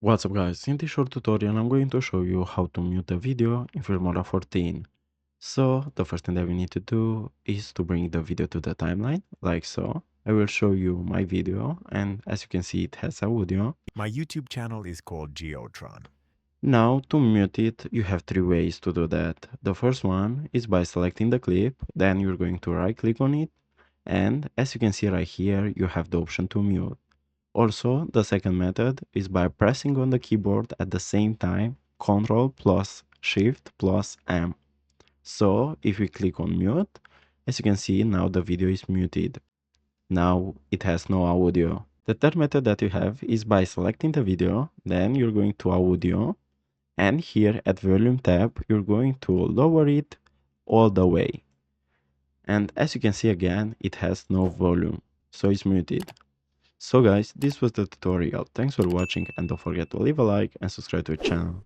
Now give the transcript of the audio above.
What's up guys, in this short tutorial I'm going to show you how to mute a video in Filmora 14. So the first thing that we need to do is to bring the video to the timeline, like so. I will show you my video and as you can see it has audio. My YouTube channel is called Geotron. Now to mute it you have three ways to do that. The first one is by selecting the clip, then you're going to right click on it and as you can see right here you have the option to mute. Also, the second method is by pressing on the keyboard at the same time Ctrl plus Shift plus M. So if we click on mute, as you can see now the video is muted. Now it has no audio. The third method that you have is by selecting the video, then you're going to audio, and here at volume tab you're going to lower it all the way. And as you can see again, it has no volume, so it's muted. So guys, this was the tutorial. Thanks for watching and don't forget to leave a like and subscribe to the channel.